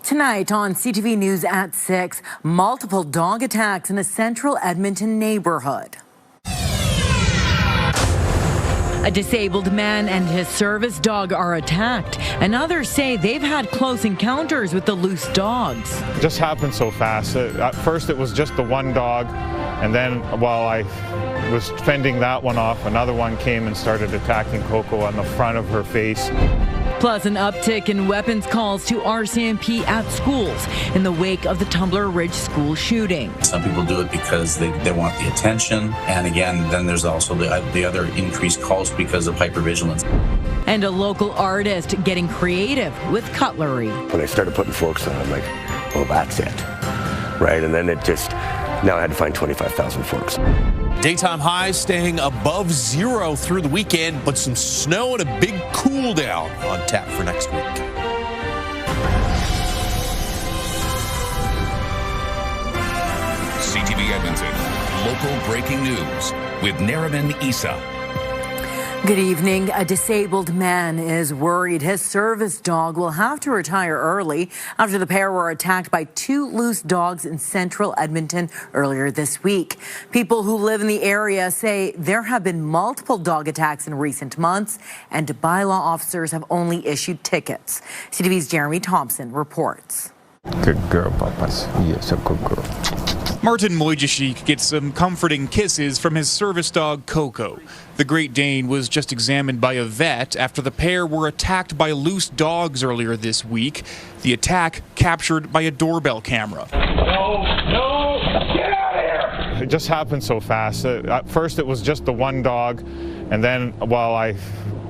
Tonight on CTV News at 6, multiple dog attacks in a central Edmonton neighborhood. A disabled man and his service dog are attacked, and others say they've had close encounters with the loose dogs. It just happened so fast. At first it was just the one dog, and then while I was fending that one off, another one came and started attacking Coco on the front of her face. Plus an uptick in weapons calls to RCMP at schools in the wake of the Tumbler Ridge school shooting. Some people do it because they want the attention, and again, then there's also the other increased calls because of hypervigilance. And a local artist getting creative with cutlery. When I started putting forks on, I'm like, well, that's it, right? And then now I had to find 25,000 forks. Daytime highs staying above zero through the weekend, but some snow and a big cool down on tap for next week. CTV Edmonton, local breaking news with Nariman Issa. Good evening. A disabled man is worried his service dog will have to retire early after the pair were attacked by two loose dogs in central Edmonton earlier this week. People who live in the area say there have been multiple dog attacks in recent months, and bylaw officers have only issued tickets. CTV's Jeremy Thompson reports. Good girl, Papas. Yes, a good girl. Martin Mojashik gets some comforting kisses from his service dog, Coco. The Great Dane was just examined by a vet after the pair were attacked by loose dogs earlier this week. The attack captured by a doorbell camera. No, get out of here! It just happened so fast. At first it was just the one dog, and then while I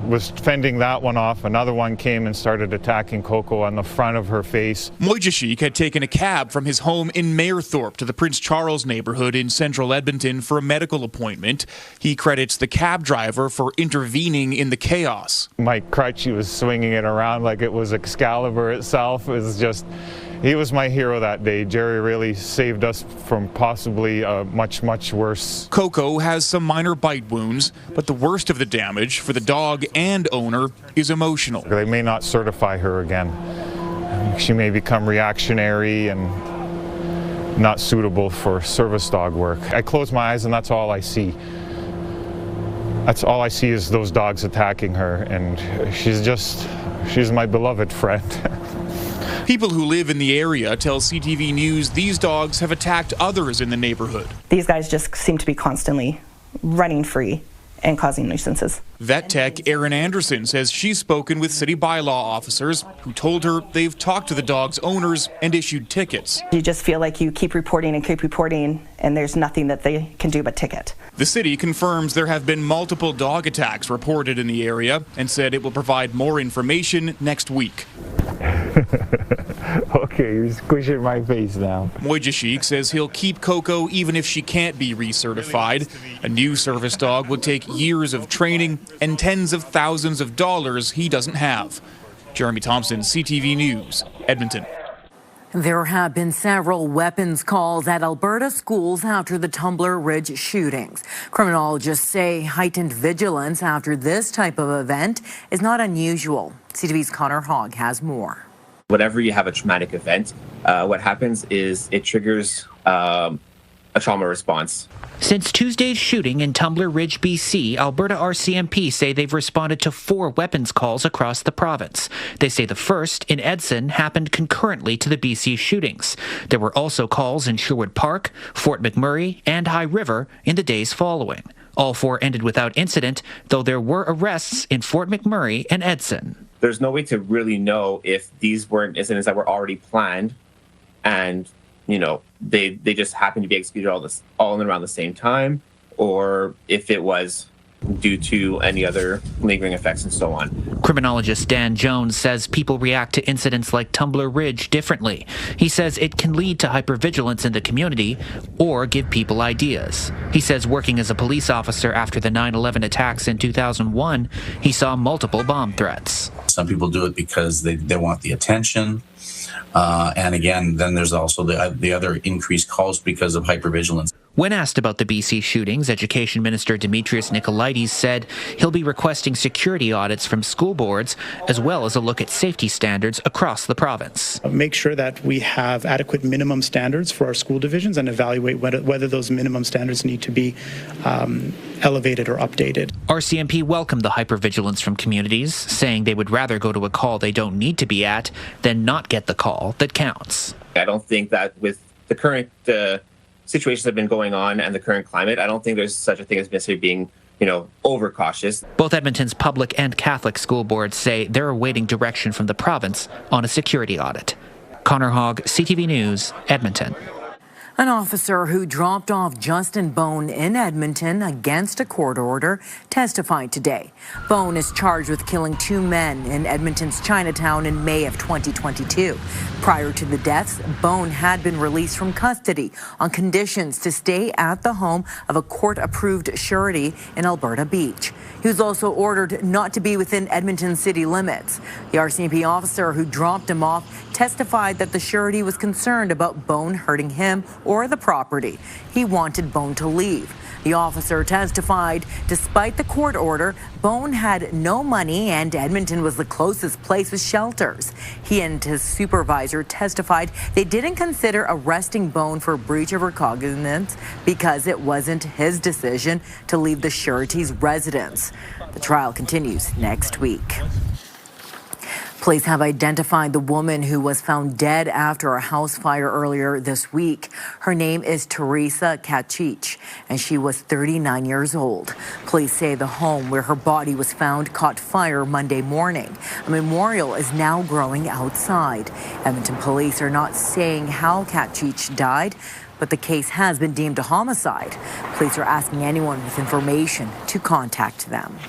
was fending that one off, another one came and started attacking Coco on the front of her face. Mojashik had taken a cab from his home in Mayerthorpe to the Prince Charles neighborhood in central Edmonton for a medical appointment. He credits the cab driver for intervening in the chaos. My crutch, he was swinging it around like it was Excalibur itself. It was just, he was my hero that day. Jerry really saved us from possibly much, much worse. Coco has some minor bite wounds, but the worst of the damage for the dog and owner is emotional. They may not certify her again. She may become reactionary and not suitable for service dog work. I close my eyes and that's all I see. That's all I see is those dogs attacking her, and she's my beloved friend. People who live in the area tell CTV News these dogs have attacked others in the neighborhood. These guys just seem to be constantly running free and causing nuisances. Vet tech Erin Anderson says she's spoken with city bylaw officers who told her they've talked to the dog's owners and issued tickets. You just feel like you keep reporting and there's nothing that they can do but ticket. The city confirms there have been multiple dog attacks reported in the area and said it will provide more information next week. Okay, you're squishing my face now. Mojashik says he'll keep Coco even if she can't be recertified. A new service dog would take years of training and tens of thousands of dollars he doesn't have. Jeremy Thompson, CTV News, Edmonton. There have been several weapons calls at Alberta schools after the Tumbler Ridge shootings. Criminologists say heightened vigilance after this type of event is not unusual. CTV's Connor Hogg has more. Whenever you have a traumatic event, what happens is it triggers a trauma response. Since Tuesday's shooting in Tumbler Ridge B.C, Alberta RCMP say they've responded to 4 weapons calls across the province. They say the first, in Edson, happened concurrently to the B.C. shootings. There were also calls in Sherwood Park, Fort McMurray, and High River in the days following. All 4 ended without incident, though there were arrests in Fort McMurray and Edson. There's no way to really know if these weren't incidents that were already planned and, they just happened to be executed all in around the same time, or if it was due to any other lingering effects and so on. Criminologist Dan Jones says people react to incidents like Tumbler Ridge differently. He says it can lead to hypervigilance in the community or give people ideas. He says working as a police officer after the 9/11 attacks in 2001, he saw multiple bomb threats. Some people do it because they want the attention. And again, then there's also the other increased calls because of hypervigilance. When asked about the BC shootings, Education Minister Demetrius Nicolaides said he'll be requesting security audits from school boards, as well as a look at safety standards across the province. Make sure that we have adequate minimum standards for our school divisions and evaluate whether those minimum standards need to be elevated or updated. RCMP welcomed the hypervigilance from communities, saying they would rather go to a call they don't need to be at than not get the call that counts. I don't think that with the current situations that have been going on and the current climate, I don't think there's such a thing as necessarily being, overcautious. Both Edmonton's public and Catholic school boards say they're awaiting direction from the province on a security audit. Connor Hogg, CTV News, Edmonton. An officer who dropped off Justin Bone in Edmonton against a court order testified today. Bone is charged with killing 2 men in Edmonton's Chinatown in May of 2022. Prior to the deaths, Bone had been released from custody on conditions to stay at the home of a court-approved surety in Alberta Beach. He was also ordered not to be within Edmonton city limits. The RCMP officer who dropped him off testified that the surety was concerned about Bone hurting him or the property. He wanted Bone to leave. The officer testified despite the court order, Bone had no money and Edmonton was the closest place with shelters. He and his supervisor testified they didn't consider arresting Bone for breach of recognizance because it wasn't his decision to leave the surety's residence. The trial continues next week. Police have identified the woman who was found dead after a house fire earlier this week. Her name is Teresa Kachich, and she was 39 years old. Police say the home where her body was found caught fire Monday morning. A memorial is now growing outside. Edmonton police are not saying how Kachich died, but the case has been deemed a homicide. Police are asking anyone with information to contact them.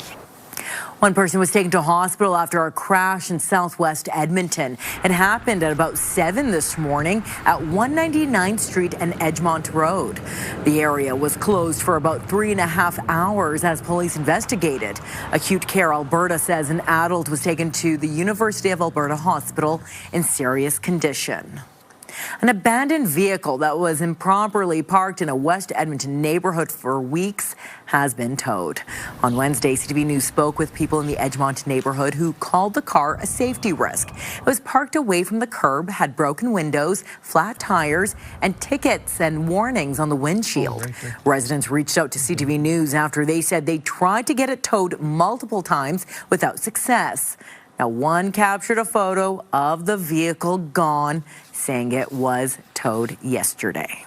One person was taken to hospital after a crash in southwest Edmonton. It happened at about 7 this morning at 199th Street and Edgemont Road. The area was closed for about 3.5 hours as police investigated. Acute Care Alberta says an adult was taken to the University of Alberta Hospital in serious condition. An abandoned vehicle that was improperly parked in a West Edmonton neighborhood for weeks has been towed. On Wednesday, CTV News spoke with people in the Edgemont neighborhood who called the car a safety risk. It was parked away from the curb, had broken windows, flat tires, and tickets and warnings on the windshield. Residents reached out to CTV News after they said they tried to get it towed multiple times without success. Now, one captured a photo of the vehicle gone, saying it was towed yesterday.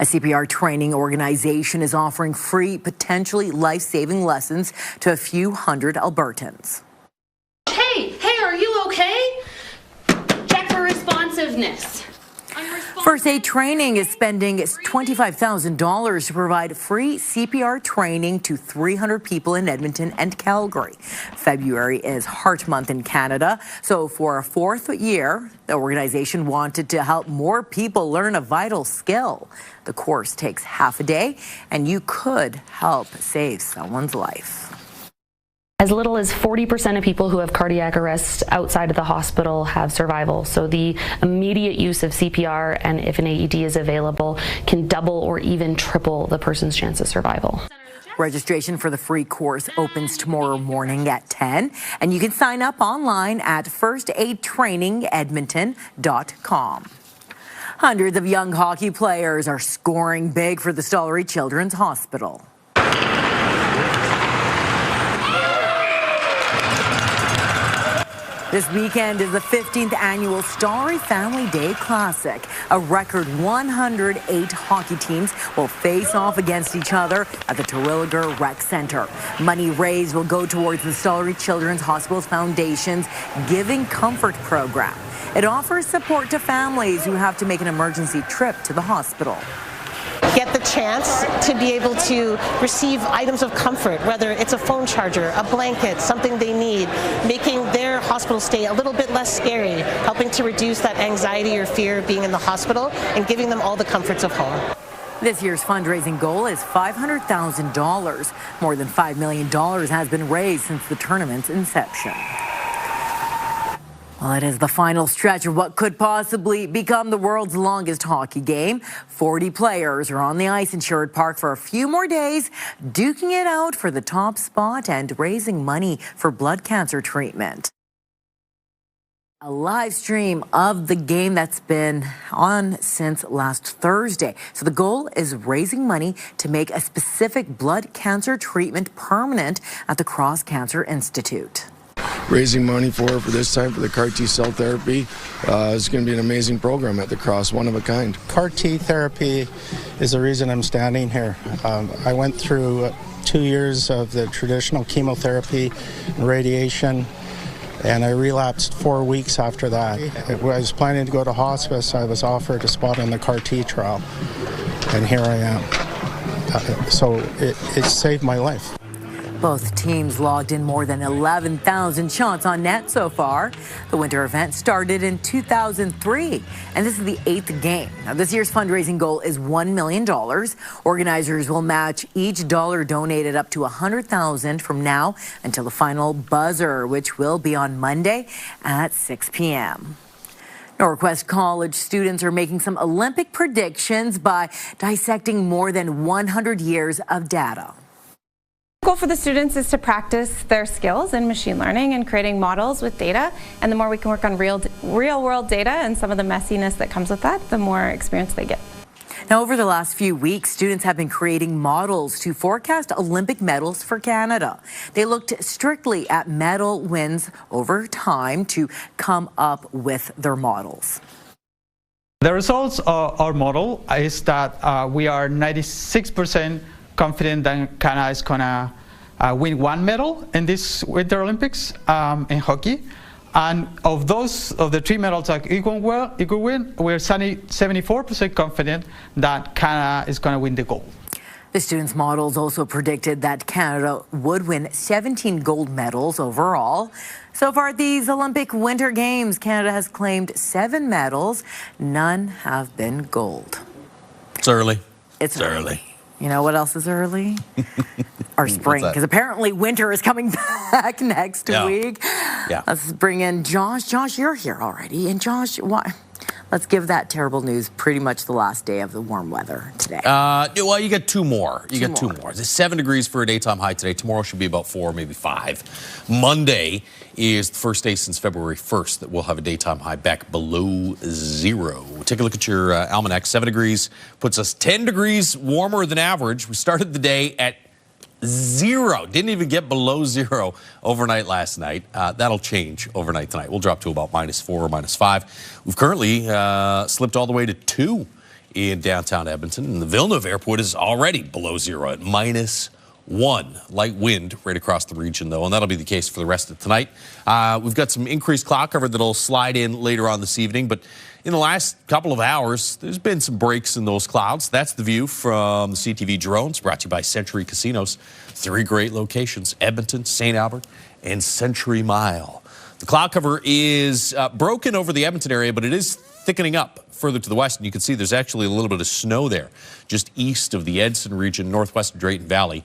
A CPR training organization is offering free, potentially life-saving lessons to a few hundred Albertans. Hey, are you okay? Check for responsiveness. First Aid Training is spending $25,000 to provide free CPR training to 300 people in Edmonton and Calgary. February is Heart Month in Canada, so for a 4th year, the organization wanted to help more people learn a vital skill. The course takes half a day, and you could help save someone's life. As little as 40% of people who have cardiac arrest outside of the hospital have survival. So the immediate use of CPR, and if an AED is available, can double or even triple the person's chance of survival. Registration for the free course opens tomorrow morning at 10, and you can sign up online at firstaidtrainingedmonton.com. Hundreds of young hockey players are scoring big for the Tumbler Ridge Children's Hospital. This weekend is the 15th annual Tumbler Ridge Family Day Classic. A record 108 hockey teams will face off against each other at the Terwilliger Rec Center. Money raised will go towards the Tumbler Ridge Children's Hospital Foundation's Giving Comfort program. It offers support to families who have to make an emergency trip to the hospital. Get the chance to be able to receive items of comfort, whether it's a phone charger, a blanket, something they need, making their hospital stay a little bit less scary, helping to reduce that anxiety or fear of being in the hospital, and giving them all the comforts of home. This year's fundraising goal is $500,000. More than $5 million has been raised since the tournament's inception. Well, it is the final stretch of what could possibly become the world's longest hockey game. 40 players are on the ice in Sherwood Park for a few more days, duking it out for the top spot and raising money for blood cancer treatment. A live stream of the game that's been on since last Thursday. So the goal is raising money to make a specific blood cancer treatment permanent at the Cross Cancer Institute. Raising money for this time for the CAR T cell therapy is going to be an amazing program at the Cross, one of a kind. CAR T therapy is the reason I'm standing here. I went through 2 years of the traditional chemotherapy and radiation, and I relapsed 4 weeks after that. I was planning to go to hospice. I was offered a spot in the CAR T trial, and here I am. So it saved my life. Both teams logged in more than 11,000 shots on net so far. The winter event started in 2003, and this is the 8th game. Now, this year's fundraising goal is $1 million. Organizers will match each dollar donated up to $100,000 from now until the final buzzer, which will be on Monday at 6 p.m. Northwest College students are making some Olympic predictions by dissecting more than 100 years of data. The goal for the students is to practice their skills in machine learning and creating models with data, and the more we can work on real world data and some of the messiness that comes with that, the more experience they get. Now, over the last few weeks, students have been creating models to forecast Olympic medals for Canada. They looked strictly at medal wins over time to come up with their models. The results of our model is that we are 96% confident that Canada is going to win one medal in this Winter Olympics in hockey. And of the 3 medals that we could win, we're 74% confident that Canada is going to win the gold. The students' models also predicted that Canada would win 17 gold medals overall. So far at these Olympic Winter Games, Canada has claimed 7 medals. None have been gold. It's early. It's early. You know what else is early? Our spring, because apparently winter is coming back next week. Yeah. Let's bring in Josh. Josh, you're here already. And Josh, let's give that terrible news pretty much the last day of the warm weather today. Well, you got 2 more. You got 2 more. It's 7 degrees for a daytime high today. Tomorrow should be about 4, maybe 5. Monday is the first day since February 1st that we'll have a daytime high back below 0. Take a look at your almanac. 7 degrees puts us 10 degrees warmer than average. We started the day at 0. Didn't even get below 0 overnight last night. That'll change overnight tonight. We'll drop to about -4 or -5. We've currently slipped all the way to 2 in downtown Edmonton. And the Villeneuve Airport is already below 0 at -1. Light wind right across the region, though, and that'll be the case for the rest of tonight. We've got some increased cloud cover that'll slide in later on this evening, but in the last couple of hours, there's been some breaks in those clouds. That's the view from the CTV drones, brought to you by Century Casinos. 3 great locations, Edmonton, St. Albert, and Century Mile. The cloud cover is broken over the Edmonton area, but it is thickening up further to the west, and you can see there's actually a little bit of snow there, just east of the Edson region, northwest of Drayton Valley.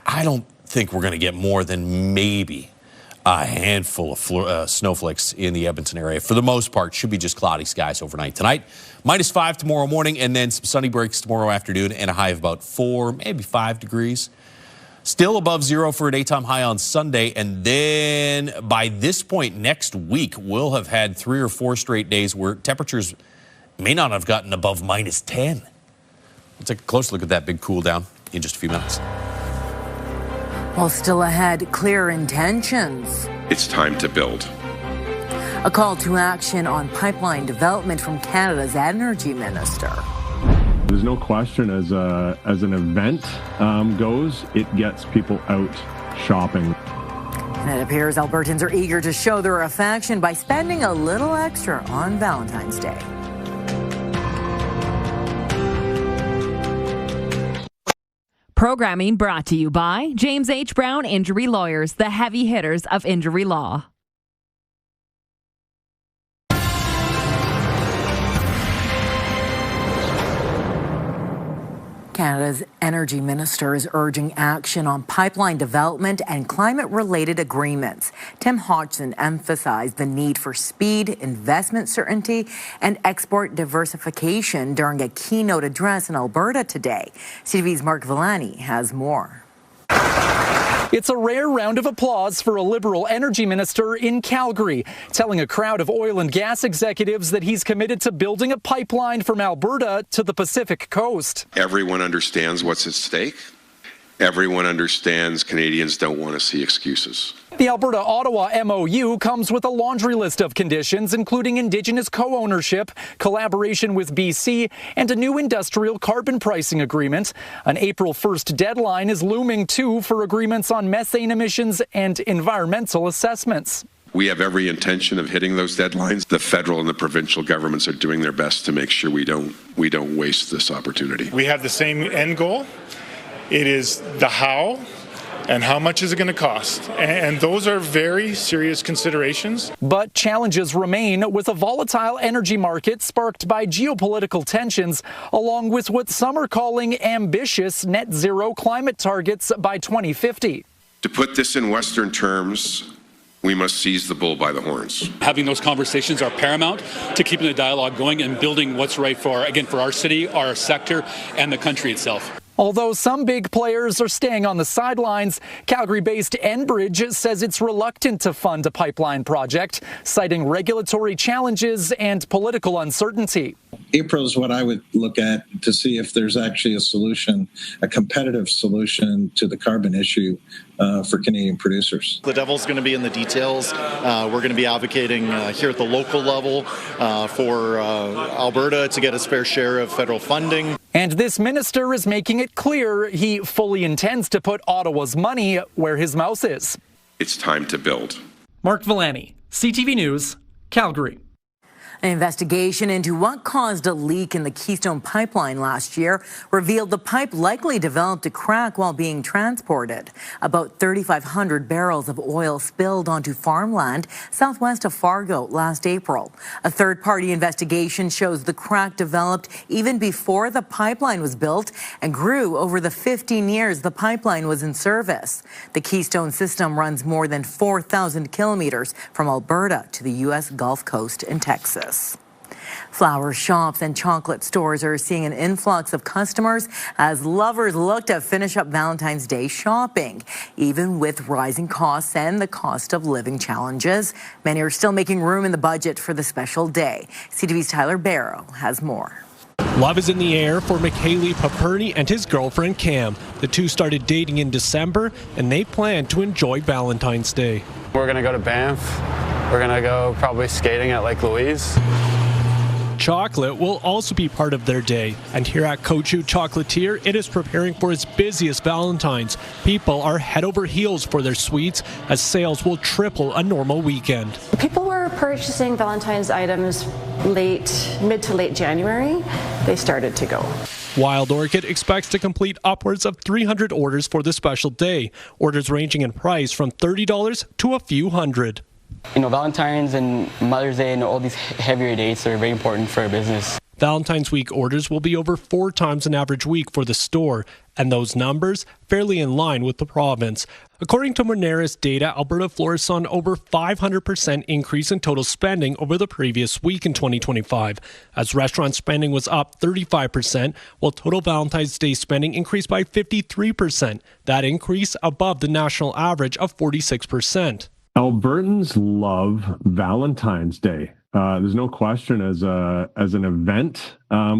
I don't think we're going to get more than maybe a handful of snowflakes in the Edmonton area. For the most part, should be just cloudy skies overnight tonight. -5 tomorrow morning, and then some sunny breaks tomorrow afternoon, and a high of about 4, maybe 5 degrees. Still above 0 for a daytime high on Sunday, and then by this point next week, we'll have had 3 or 4 straight days where temperatures may not have gotten above -10. We'll take a close look at that big cool down in just a few minutes. Well, still ahead, clear intentions. It's time to build. A call to action on pipeline development from Canada's energy minister. There's no question as an event goes, it gets people out shopping. And it appears Albertans are eager to show their affection by spending a little extra on Valentine's Day. Programming brought to you by James H. Brown Injury Lawyers, the heavy hitters of injury law. Canada's energy minister is urging action on pipeline development and climate-related agreements. Tim Hodgson emphasized the need for speed, investment certainty, and export diversification during a keynote address in Alberta today. CTV's Mark Valentine has more. It's a rare round of applause for a Liberal energy minister in Calgary, telling a crowd of oil and gas executives that he's committed to building a pipeline from Alberta to the Pacific coast. Everyone understands what's at stake. Everyone understands Canadians don't want to see excuses. The Alberta-Ottawa MOU comes with a laundry list of conditions, including Indigenous co-ownership, collaboration with BC, and a new industrial carbon pricing agreement. An April 1st deadline is looming, too, for agreements on methane emissions and environmental assessments. We have every intention of hitting those deadlines. The federal and the provincial governments are doing their best to make sure we don't waste this opportunity. We have the same end goal. It is the how. And how much is it going to cost? And those are very serious considerations. But challenges remain with a volatile energy market sparked by geopolitical tensions, along with what some are calling ambitious net zero climate targets by 2050. To put this in Western terms, we must seize the bull by the horns. Having those conversations are paramount to keeping the dialogue going and building what's right for our city, our sector, and the country itself. Although some big players are staying on the sidelines, Calgary-based Enbridge says it's reluctant to fund a pipeline project, citing regulatory challenges and political uncertainty. April is what I would look at to see if there's actually a solution, a competitive solution to the carbon issue for Canadian producers. The devil's going to be in the details. We're going to be advocating here at the local level for Alberta to get its fair share of federal funding. And this minister is making it clear he fully intends to put Ottawa's money where his mouth is. It's time to build. Mark Valentine, CTV News, Calgary. An investigation into what caused a leak in the Keystone pipeline last year revealed the pipe likely developed a crack while being transported. About 3,500 barrels of oil spilled onto farmland southwest of Fargo last April. A third-party investigation shows the crack developed even before the pipeline was built and grew over the 15 years the pipeline was in service. The Keystone system runs more than 4,000 kilometers from Alberta to the U.S. Gulf Coast in Texas. Flower shops and chocolate stores are seeing an influx of customers as lovers look to finish up Valentine's Day shopping. Even with rising costs and the cost of living challenges, many are still making room in the budget for the special day. CTV's Tyler Barrow has more. Love is in the air for McHaley Paperny and his girlfriend Cam. The two started dating in December and they plan to enjoy Valentine's Day. We're going to go to Banff. We're going to go probably skating at Lake Louise. Chocolate will also be part of their day, and here at Cochu Chocolatier, it is preparing for its busiest Valentine's. People are head over heels for their sweets, as sales will triple a normal weekend. People were purchasing Valentine's items mid to late January. They started to go. Wild Orchid expects to complete upwards of 300 orders for the special day, orders ranging in price from $30 to a few hundred. You know, Valentine's and Mother's Day and all these heavier dates are very important for our business. Valentine's week orders will be over 4 times an average week for the store, and those numbers fairly in line with the province. According to Moneris data, Alberta florists saw an over 500% increase in total spending over the previous week in 2025, as restaurant spending was up 35%, while total Valentine's Day spending increased by 53%. That increase above the national average of 46%. Albertans love Valentine's Day. There's no question as an event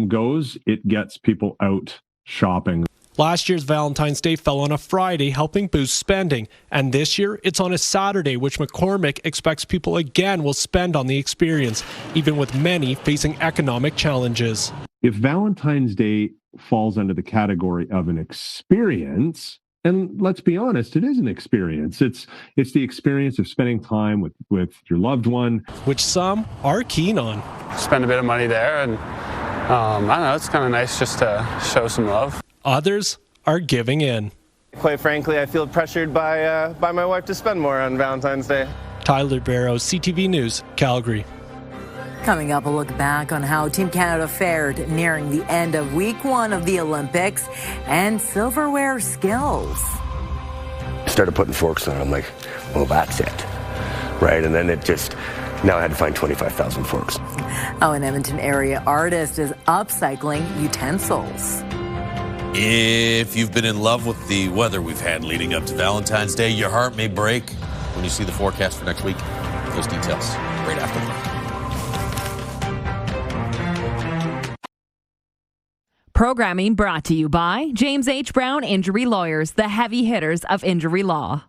goes, it gets people out shopping. Last year's Valentine's Day fell on a Friday, helping boost spending. And this year, it's on a Saturday, which McCormick expects people again will spend on the experience, even with many facing economic challenges. If Valentine's Day falls under the category of an experience, and let's be honest, it is an experience. It's the experience of spending time with your loved one. Which some are keen on. Spend a bit of money there, and I don't know, it's kind of nice just to show some love. Others are giving in. Quite frankly, I feel pressured by my wife to spend more on Valentine's Day. Tyler Barrow, CTV News, Calgary. Coming up, a look back on how Team Canada fared nearing the end of week 1 of the Olympics and silverware skills. I started putting forks on it. I'm like, well, that's it, right? And then now I had to find 25,000 forks. Oh, an Edmonton area artist is upcycling utensils. If you've been in love with the weather we've had leading up to Valentine's Day, your heart may break when you see the forecast for next week. Those details right after that. Programming brought to you by James H. Brown Injury Lawyers, the heavy hitters of injury law.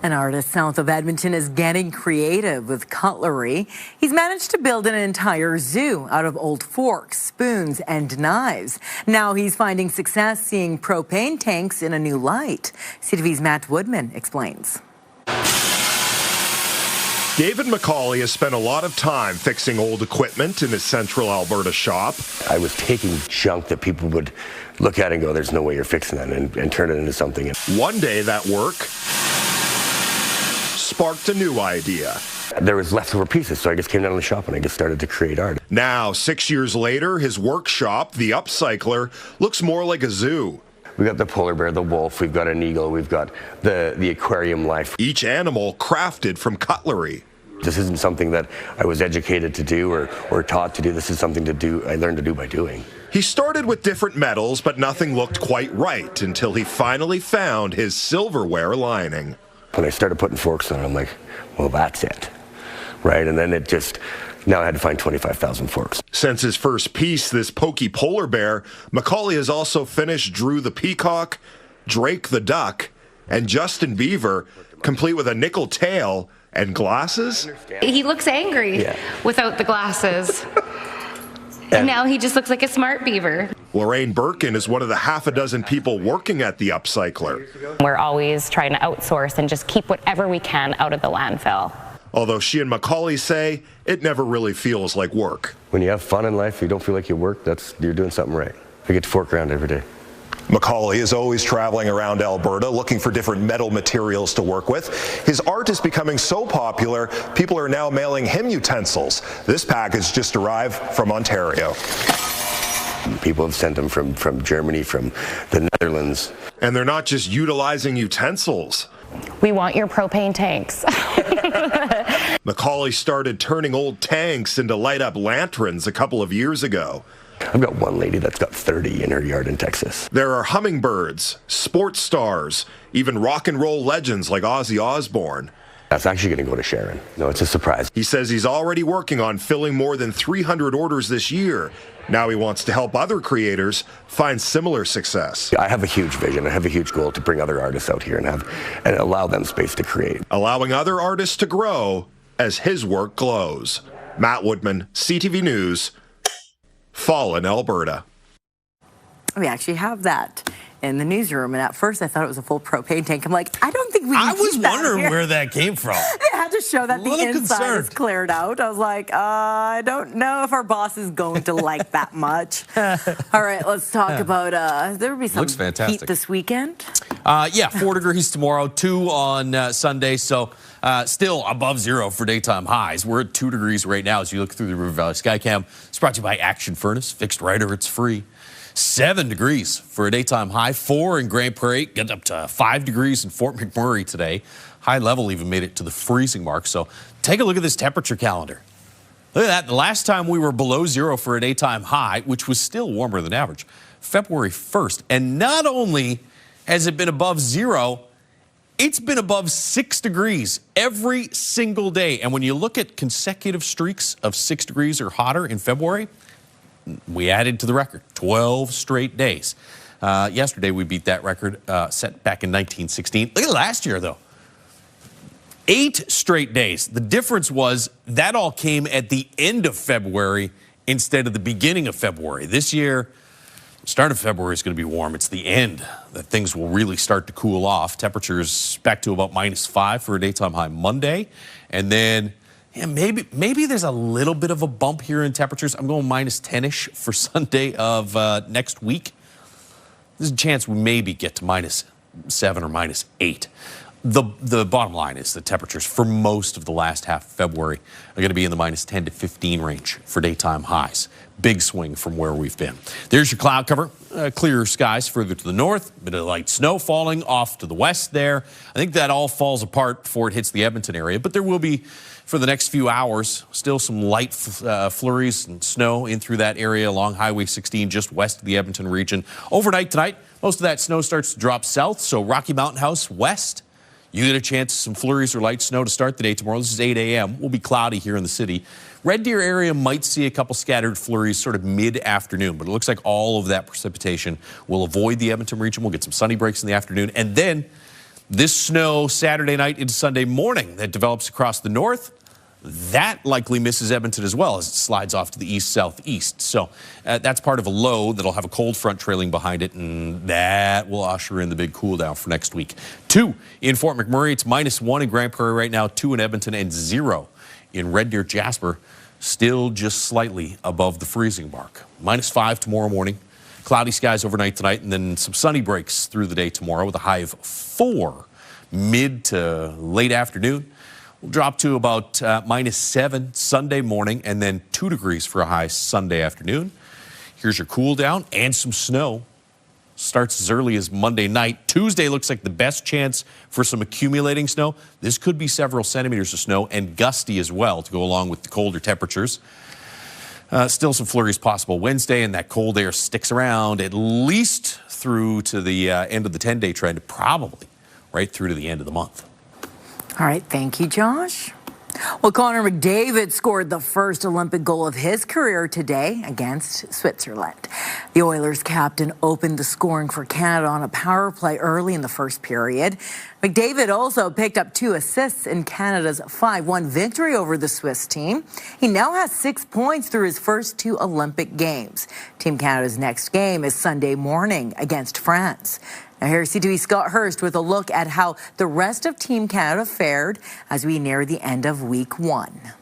An artist south of Edmonton is getting creative with cutlery. He's managed to build an entire zoo out of old forks, spoons, and knives. Now he's finding success seeing propane tanks in a new light. CTV's Matt Woodman explains. David McCauley has spent a lot of time fixing old equipment in his central Alberta shop. I was taking junk that people would look at and go, there's no way you're fixing that, and turn it into something. One day that work sparked a new idea. There was leftover pieces, so I just came down to the shop and I just started to create art. Now, 6 years later, his workshop, the Upcycler, looks more like a zoo. We've got the polar bear, the wolf, we've got an eagle, we've got the aquarium life. Each animal crafted from cutlery. This isn't something that I was educated to do or taught to do. This is something I learned to do by doing. He started with different metals, but nothing looked quite right until he finally found his silverware lining. When I started putting forks on it, I'm like, well, that's it, right? And then now I had to find 25,000 forks. Since his first piece, this pokey polar bear, McCauley has also finished Drew the peacock, Drake the duck, and Justin Beaver, complete with a nickel tail and glasses. He looks angry without the glasses. And now he just looks like a smart beaver. Lorraine Birkin is one of the half a dozen people working at the Upcycler. We're always trying to outsource and just keep whatever we can out of the landfill. Although she and McCauley say it never really feels like work. When you have fun in life, you don't feel like you work, you're doing something right. I get to fork around every day. McCauley is always traveling around Alberta looking for different metal materials to work with. His art is becoming so popular, people are now mailing him utensils. This package just arrived from Ontario. People have sent them from Germany, from the Netherlands. And they're not just utilizing utensils. We want your propane tanks. McCauley started turning old tanks into light-up lanterns a couple of years ago. I've got one lady that's got 30 in her yard in Texas. There are hummingbirds, sports stars, even rock and roll legends like Ozzy Osbourne. That's actually going to go to Sharon. No, it's a surprise. He says he's already working on filling more than 300 orders this year. Now he wants to help other creators find similar success. I have a huge vision. I have a huge goal to bring other artists out here and allow them space to create. Allowing other artists to grow as his work glows. Matt Woodman, CTV News, Fallen, Alberta. We actually have that in the newsroom, and at first I thought it was a full propane tank. I'm like, I don't think we can I was keep that wondering here. Where that came from. They had to show that the inside is cleared out. I was like, I don't know if our boss is going to like that much. All right, let's talk about, there will be some heat this weekend. 4 degrees tomorrow, 2 on Sunday, so still above 0 for daytime highs. We're at 2 degrees right now as you look through the River Valley Skycam. It's brought to you by Action Furnace. Fixed right or it's free. 7 degrees for a daytime high, 4 in Grand Prairie, get up to 5 degrees in Fort McMurray today. High level even made it to the freezing mark. So take a look at this temperature calendar. Look at that. The last time we were below 0 for a daytime high, which was still warmer than average, February 1st. And not only has it been above 0, it's been above 6 degrees every single day. And when you look at consecutive streaks of 6 degrees or hotter in February, we added to the record 12 straight days. Yesterday, we beat that record set back in 1916. Look at last year, though. 8 straight days. The difference was that all came at the end of February instead of the beginning of February. This year, start of February is going to be warm. It's the end that things will really start to cool off. Temperatures back to about -5 for a daytime high Monday. And then maybe there's a little bit of a bump here in temperatures. I'm going -10-ish for Sunday of next week. There's a chance we maybe get to -7 or -8. The bottom line is the temperatures for most of the last half of February are going to be in the -10 to 15 range for daytime highs. Big swing from where we've been. There's your cloud cover. Clearer skies further to the north. Bit of light snow falling off to the west there. I think that all falls apart before it hits the Edmonton area, but there will be, for the next few hours, still some light flurries and snow in through that area along Highway 16 just west of the Edmonton region. Overnight tonight, most of that snow starts to drop south, so Rocky Mountain House west. You get a chance of some flurries or light snow to start the day tomorrow. This is 8 a.m. We'll be cloudy here in the city. Red Deer area might see a couple scattered flurries sort of mid-afternoon, but it looks like all of that precipitation will avoid the Edmonton region. We'll get some sunny breaks in the afternoon. And then this snow Saturday night into Sunday morning that develops across the north, that likely misses Edmonton as well as it slides off to the east-southeast. So that's part of a low that'll have a cold front trailing behind it, and that will usher in the big cool down for next week. 2 in Fort McMurray. It's -1 in Grand Prairie right now, 2 in Edmonton, and 0 in Red Deer, Jasper. Still just slightly above the freezing mark. -5 tomorrow morning. Cloudy skies overnight tonight, and then some sunny breaks through the day tomorrow with a high of 4 mid to late afternoon. We'll drop to about -7 Sunday morning, and then 2 degrees for a high Sunday afternoon. Here's your cool down and some snow. Starts as early as Monday night. Tuesday looks like the best chance for some accumulating snow. This could be several centimeters of snow and gusty as well to go along with the colder temperatures. Still some flurries possible Wednesday, and that cold air sticks around at least through to the end of the 10-day trend, probably right through to the end of the month. All right, thank you, Josh. Well, Connor McDavid scored the first Olympic goal of his career today against Switzerland. The Oilers captain opened the scoring for Canada on a power play early in the first period. McDavid also picked up 2 assists in Canada's 5-1 victory over the Swiss team. He now has 6 points through his first 2 Olympic games. Team Canada's next game is Sunday morning against France. Now here's CTV Scott Hurst with a look at how the rest of Team Canada fared as we near the end of week 1.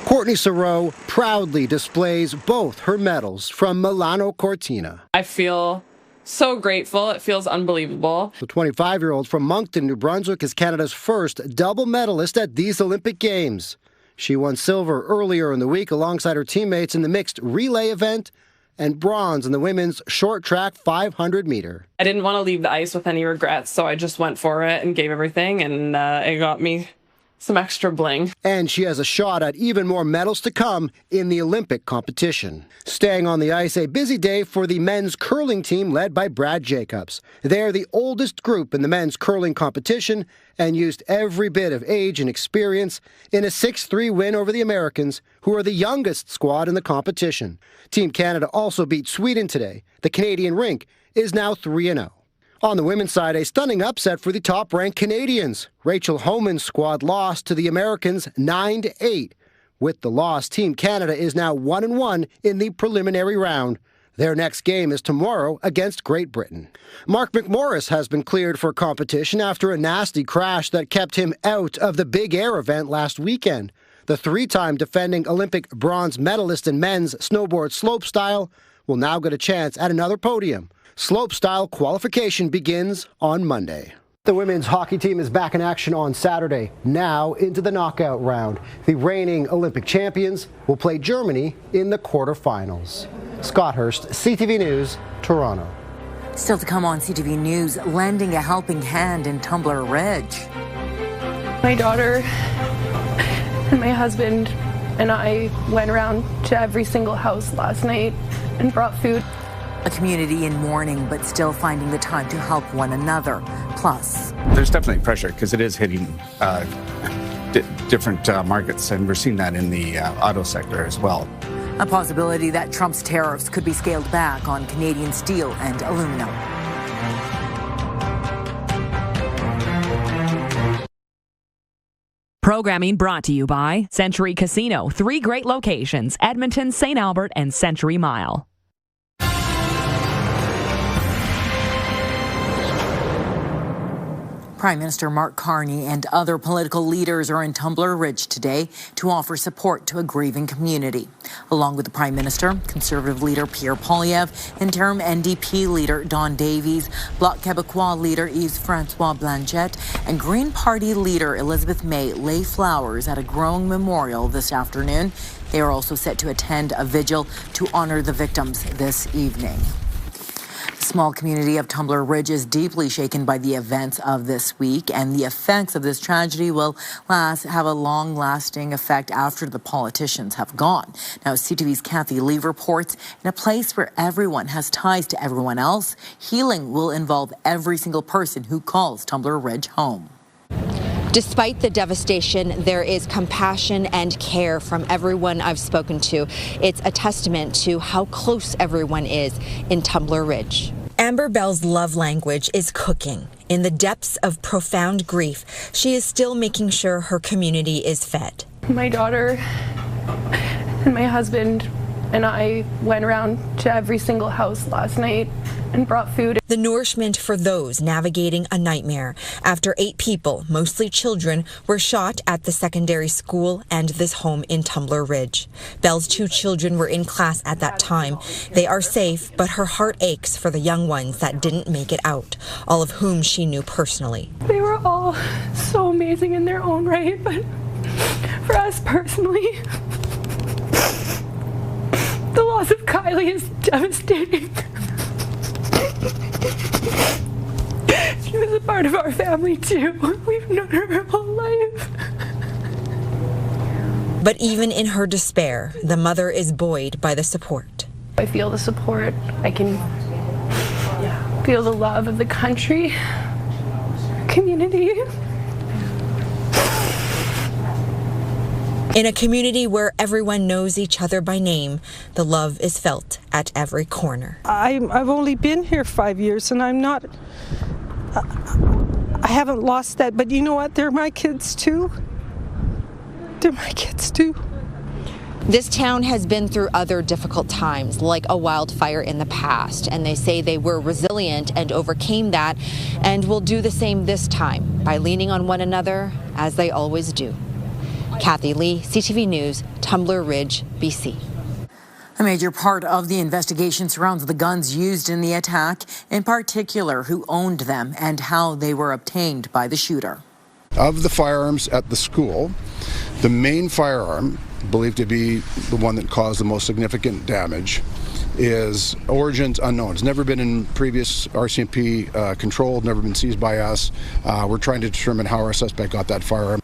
Courtney Saroux proudly displays both her medals from Milano Cortina. I feel so grateful. It feels unbelievable. The 25-year-old from Moncton, New Brunswick is Canada's first double medalist at these Olympic Games. She won silver earlier in the week alongside her teammates in the mixed relay event and bronze in the women's short track 500 meter. I didn't want to leave the ice with any regrets, so I just went for it and gave everything, and it got me some extra bling. And she has a shot at even more medals to come in the Olympic competition. Staying on the ice, a busy day for the men's curling team led by Brad Jacobs. They are the oldest group in the men's curling competition and used every bit of age and experience in a 6-3 win over the Americans, who are the youngest squad in the competition. Team Canada also beat Sweden today. The Canadian rink is now 3-0. On the women's side, a stunning upset for the top-ranked Canadians. Rachel Homan's squad lost to the Americans 9-8. With the loss, Team Canada is now 1-1 in the preliminary round. Their next game is tomorrow against Great Britain. Mark McMorris has been cleared for competition after a nasty crash that kept him out of the Big Air event last weekend. The 3-time defending Olympic bronze medalist in men's snowboard slopestyle will now get a chance at another podium. Slopestyle qualification begins on Monday. The women's hockey team is back in action on Saturday, now into the knockout round. The reigning Olympic champions will play Germany in the quarterfinals. Scott Hurst, CTV News, Toronto. Still to come on CTV News, lending a helping hand in Tumbler Ridge. My daughter and my husband and I went around to every single house last night and brought food. A community in mourning, but still finding the time to help one another. Plus, there's definitely pressure because it is hitting different markets, and we're seeing that in the auto sector as well. A possibility that Trump's tariffs could be scaled back on Canadian steel and aluminum. Programming brought to you by Century Casino. 3 great locations: Edmonton, St. Albert, and Century Mile. Prime Minister Mark Carney and other political leaders are in Tumbler Ridge today to offer support to a grieving community. Along with the Prime Minister, Conservative leader Pierre Poilievre, interim NDP leader Don Davies, Bloc Québécois leader Yves-François Blanchet, and Green Party leader Elizabeth May lay flowers at a growing memorial this afternoon. They are also set to attend a vigil to honor the victims this evening. The small community of Tumbler Ridge is deeply shaken by the events of this week, and the effects of this tragedy will have a long-lasting effect after the politicians have gone. Now, CTV's Kathy Lee reports, in a place where everyone has ties to everyone else, healing will involve every single person who calls Tumbler Ridge home. Despite the devastation, there is compassion and care from everyone I've spoken to. It's a testament to how close everyone is in Tumbler Ridge. Amber Bell's love language is cooking. In the depths of profound grief, she is still making sure her community is fed. My daughter and my husband and I went around to every single house last night and brought food. The nourishment for those navigating a nightmare after 8 people, mostly children, were shot at the secondary school and this home in Tumbler Ridge. Bell's 2 children were in class at that time. They are safe, but her heart aches for the young ones that didn't make it out, all of whom she knew personally. They were all so amazing in their own right, but for us personally, the loss of Kylie is devastating. She was a part of our family too. We've known her her whole life. But even in her despair, the mother is buoyed by the support. I feel the support. I can feel the love of the country, community. In a community where everyone knows each other by name, the love is felt at every corner. I've only been here 5 years, and I haven't lost that, but you know what? They're my kids too. They're my kids too. This town has been through other difficult times, like a wildfire in the past, and they say they were resilient and overcame that, and will do the same this time by leaning on one another, as they always do. Kathy Lee, CTV News, Tumbler Ridge, BC. A major part of the investigation surrounds the guns used in the attack, in particular who owned them and how they were obtained by the shooter. Of the firearms at the school, the main firearm, believed to be the one that caused the most significant damage, is origins unknown. It's never been in previous RCMP controlled, never been seized by us. We're trying to determine how our suspect got that firearm.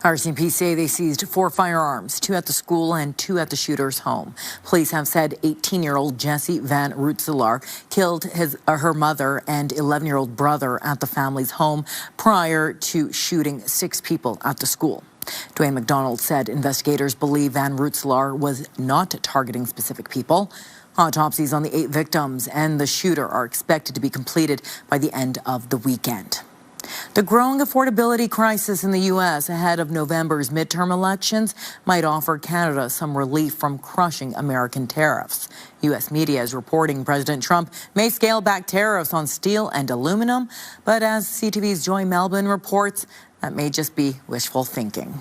RCMP say they seized 4 firearms, 2 at the school and 2 at the shooter's home. Police have said 18-year-old Jessie Van Rootselaar killed her mother and 11-year-old brother at the family's home prior to shooting 6 people at the school. Dwayne McDonald said investigators believe Van Rootselaar was not targeting specific people. Autopsies on the 8 victims and the shooter are expected to be completed by the end of the weekend. The growing affordability crisis in the U.S. ahead of November's midterm elections might offer Canada some relief from crushing American tariffs. U.S. media is reporting President Trump may scale back tariffs on steel and aluminum, but as CTV's Joy Melvin reports, that may just be wishful thinking.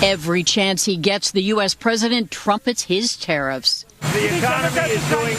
Every chance he gets, the U.S. president trumpets his tariffs. The economy is doing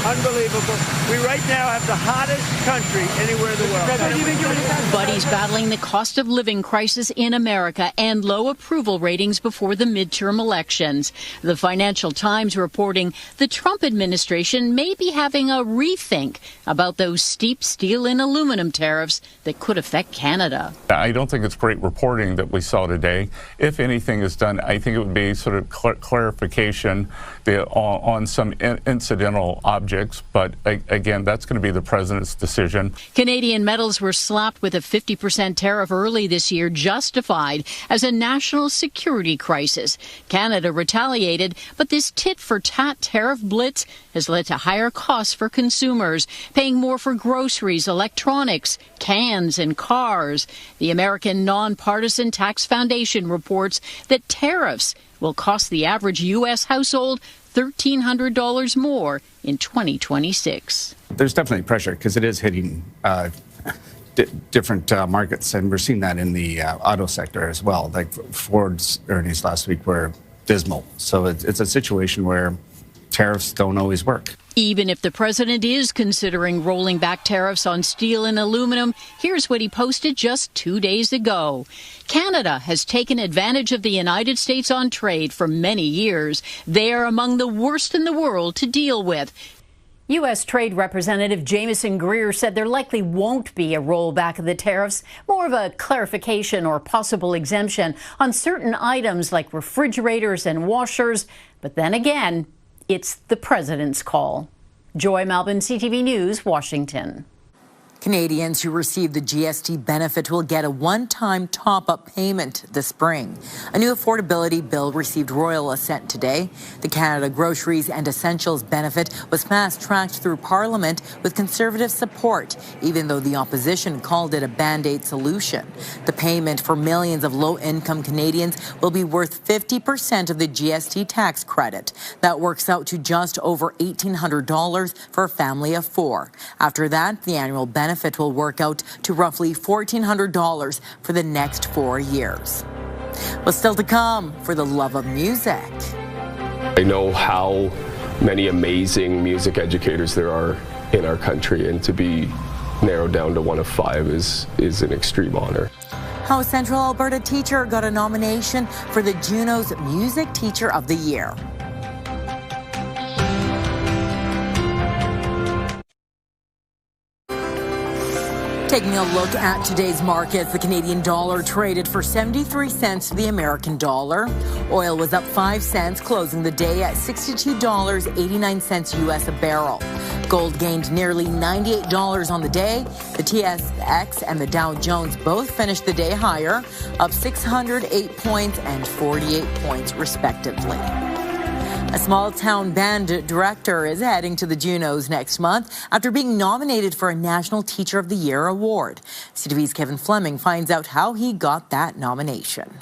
unbelievable. We right now have the hottest country anywhere in the world. But he's battling the cost of living crisis in America and low approval ratings before the midterm elections. The Financial Times reporting the Trump administration may be having a rethink about those steep steel and aluminum tariffs that could affect Canada. I don't think it's great reporting that we saw today. If anything is done, I think it would be sort of clarification on some incidental objects. But again, that's going to be the president's decision. Canadian metals were slapped with a 50% tariff early this year, justified as a national security crisis. Canada retaliated, but this tit-for-tat tariff blitz has led to higher costs for consumers, paying more for groceries, electronics, cans, and cars. The American Nonpartisan Tax Foundation reports that tariffs will cost the average U.S. household $1,300 more in 2026. There's definitely pressure because it is hitting different markets, and we're seeing that in the auto sector as well. Like Ford's earnings last week were dismal. So it's a situation where tariffs don't always work. Even if the president is considering rolling back tariffs on steel and aluminum, here's what he posted just 2 days ago. Canada has taken advantage of the United States on trade for many years. They are among the worst in the world to deal with. U.S. Trade Representative Jamieson Greer said there likely won't be a rollback of the tariffs, more of a clarification or possible exemption on certain items like refrigerators and washers. But then again, it's the president's call. Joy Malbon, CTV News, Washington. Canadians who receive the GST benefit will get a one-time top-up payment this spring. A new affordability bill received royal assent today. The Canada Groceries and Essentials benefit was fast-tracked through Parliament with Conservative support, even though the opposition called it a Band-Aid solution. The payment for millions of low-income Canadians will be worth 50% of the GST tax credit. That works out to just over $1,800 for a family of 4. After that, the annual benefit will work out to roughly $1,400 for the next 4 years. But still to come, for the love of music. I know how many amazing music educators there are in our country, and to be narrowed down to one of 5 is an extreme honor. How a Central Alberta teacher got a nomination for the Juno's Music Teacher of the Year. Taking a look at today's markets, the Canadian dollar traded for 73 cents to the American dollar. Oil was up 5 cents, closing the day at $62.89 U.S. a barrel. Gold gained nearly $98 on the day. The TSX and the Dow Jones both finished the day higher, up 608 points and 48 points respectively. A small-town band director is heading to the Junos next month after being nominated for a National Teacher of the Year award. CTV's Kevin Fleming finds out how he got that nomination.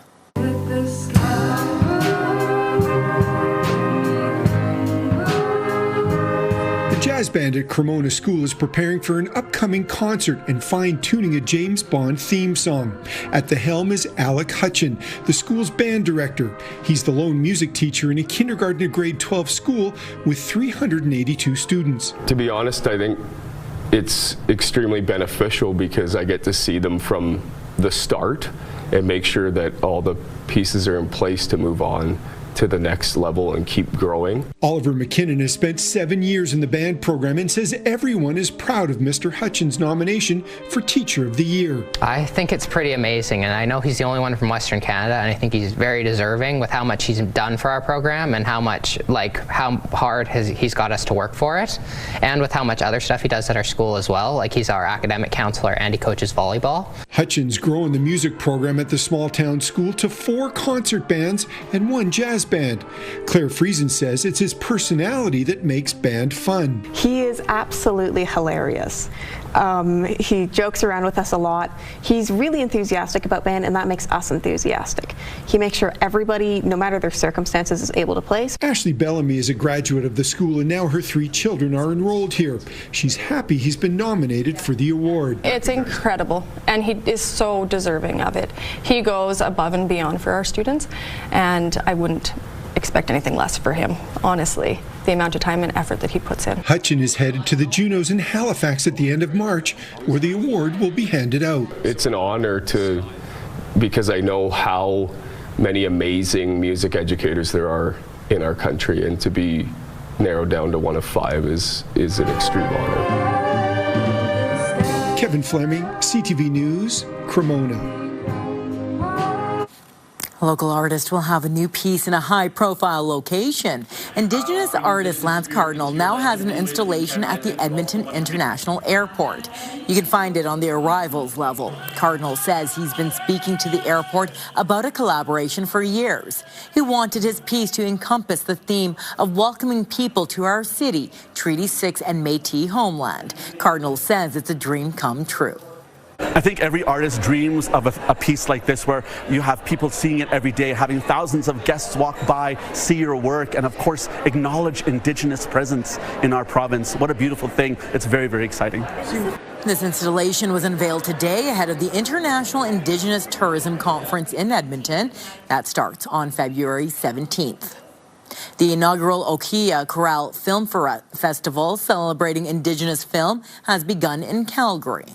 The jazz band at Cremona School is preparing for an upcoming concert and fine-tuning a James Bond theme song. At the helm is Alec Hutchin, the school's band director. He's the lone music teacher in a kindergarten to grade 12 school with 382 students. To be honest, I think it's extremely beneficial because I get to see them from the start and make sure that all the pieces are in place to move on to the next level and keep growing. Oliver McKinnon has spent 7 years in the band program and says everyone is proud of Mr. Hutchin's nomination for Teacher of the Year. I think it's pretty amazing, and I know he's the only one from Western Canada, and I think he's very deserving with how much he's done for our program and how hard he's got us to work for it, and with how much other stuff he does at our school as well. Like, he's our academic counselor and he coaches volleyball. Hutchin's growing the music program at the small town school to 4 concert bands and 1 jazz band. Claire Friesen says it's his personality that makes band fun. He is absolutely hilarious. He jokes around with us a lot. He's really enthusiastic about band, and that makes us enthusiastic. He makes sure everybody, no matter their circumstances, is able to play. Ashley Bellamy is a graduate of the school, and now her 3 children are enrolled here. She's happy he's been nominated for the award. It's incredible, and he is so deserving of it. He goes above and beyond for our students, and I wouldn't expect anything less for him, honestly, the amount of time and effort that he puts in. Hutchin is headed to the Junos in Halifax at the end of March, where the award will be handed out. It's an honor because I know how many amazing music educators there are in our country, and to be narrowed down to one of 5 is an extreme honor. Kevin Fleming, CTV News, Cremona. A local artist will have a new piece in a high-profile location. Indigenous artist Lance Cardinal now has an installation at the Edmonton International Airport. You can find it on the arrivals level. Cardinal says he's been speaking to the airport about a collaboration for years. He wanted his piece to encompass the theme of welcoming people to our city, Treaty 6 and Métis homeland. Cardinal says it's a dream come true. I think every artist dreams of a piece like this where you have people seeing it every day, having thousands of guests walk by, see your work, and of course acknowledge Indigenous presence in our province. What a beautiful thing. It's very, very exciting. This installation was unveiled today ahead of the International Indigenous Tourism Conference in Edmonton. That starts on February 17th. The inaugural Okia Chorale Film Festival celebrating Indigenous film has begun in Calgary.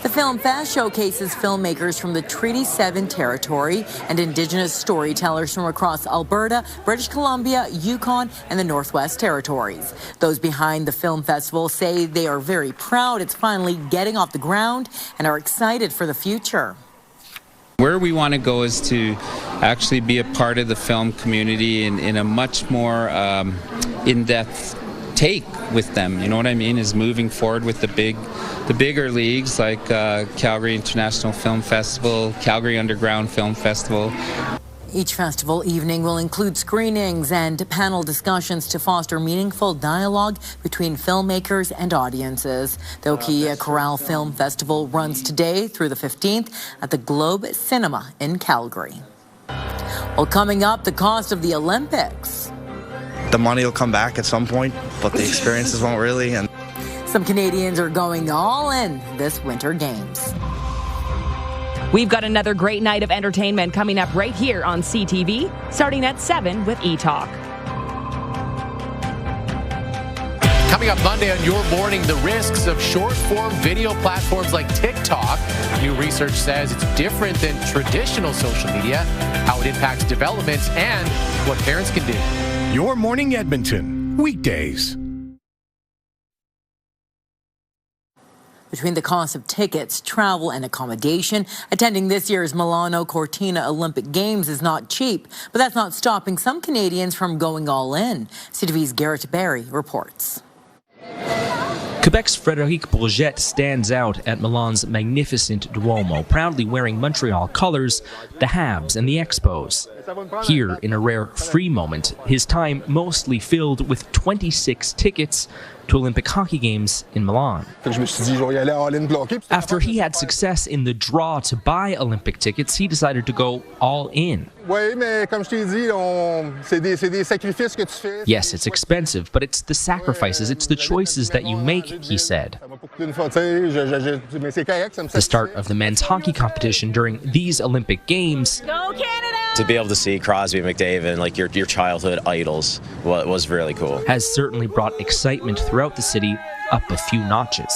The Film Fest showcases filmmakers from the Treaty 7 territory and Indigenous storytellers from across Alberta, British Columbia, Yukon, and the Northwest Territories. Those behind the film festival say they are very proud it's finally getting off the ground and are excited for the future. Where we want to go is to actually be a part of the film community in a much more in-depth take with them. You know what I mean? Is moving forward with the bigger leagues like Calgary International Film Festival, Calgary Underground Film Festival. Each festival evening will include screenings and panel discussions to foster meaningful dialogue between filmmakers and audiences. The Okia Chorale Film Festival runs today through the 15th at the Globe Cinema in Calgary. Well, coming up, the cost of the Olympics. The money will come back at some point, but the experiences won't really. And some Canadians are going all in this Winter Games. We've got another great night of entertainment coming up right here on CTV, starting at 7 with E-Talk. Coming up Monday on Your Morning, the risks of short-form video platforms like TikTok. New research says it's different than traditional social media, how it impacts development, and what parents can do. Your Morning Edmonton, weekdays. Between the cost of tickets, travel, and accommodation, attending this year's Milano Cortina Olympic Games is not cheap, but that's not stopping some Canadians from going all in. CTV's Garrett Barry reports. Quebec's Frédéric Bourget stands out at Milan's magnificent Duomo, proudly wearing Montreal colors, the Habs and the Expos. Here, in a rare free moment, his time mostly filled with 26 tickets to Olympic hockey games in Milan. After he had success in the draw to buy Olympic tickets, he decided to go all in. Yes, it's expensive, but it's the sacrifices, it's the choices that you make, he said. The start of the men's hockey competition during these Olympic Games. Go Canada! To be able to see Crosby, McDavid, like your childhood idols, was really cool. Has certainly brought excitement throughout the city up a few notches.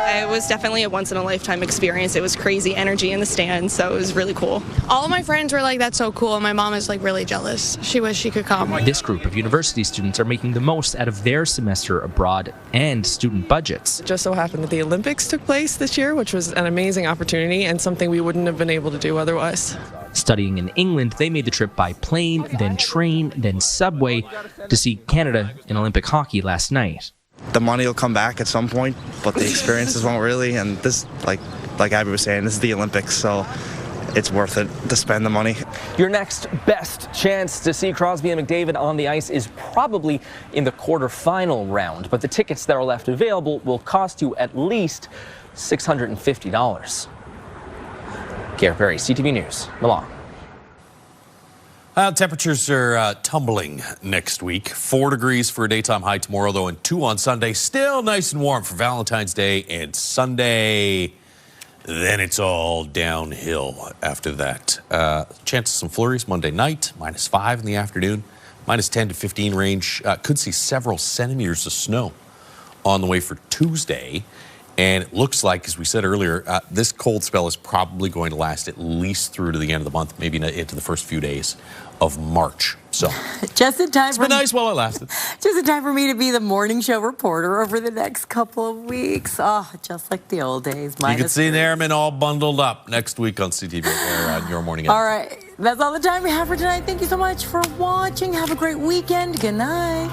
It was definitely a once-in-a-lifetime experience. It was crazy energy in the stands, so it was really cool. All of my friends were like, that's so cool, and my mom is like really jealous. She wished she could come. This group of university students are making the most out of their semester abroad and student budgets. It just so happened that the Olympics took place this year, which was an amazing opportunity and something we wouldn't have been able to do otherwise. Studying in England, they made the trip by plane, then train, then subway to see Canada in Olympic hockey last night. the money will come back at some point, but the experiences won't really. And this, like Abby was saying, this is the Olympics, so it's worth it to spend the money. Your next best chance to see Crosby and McDavid on the ice is probably in the quarterfinal round, but the tickets that are left available will cost you at least $650. Garrett Perry, CTV News, Milan. Temperatures are tumbling next week. 4 degrees for a daytime high tomorrow, though, and 2 on Sunday. Still nice and warm for Valentine's Day and Sunday. Then it's all downhill after that. Chance of some flurries Monday night, -5 in the afternoon, -10 to 15 range. Could see several centimeters of snow on the way for Tuesday. And it looks like, as we said earlier, this cold spell is probably going to last at least through to the end of the month, maybe into the first few days of March. So just in time. It's been nice while it lasted. Just in time for me to be the morning show reporter over the next couple of weeks. Oh, just like the old days. You can see the airmen all bundled up next week on CTV on Your Morning. All right. That's all the time we have for tonight. Thank you so much for watching. Have a great weekend. Good night.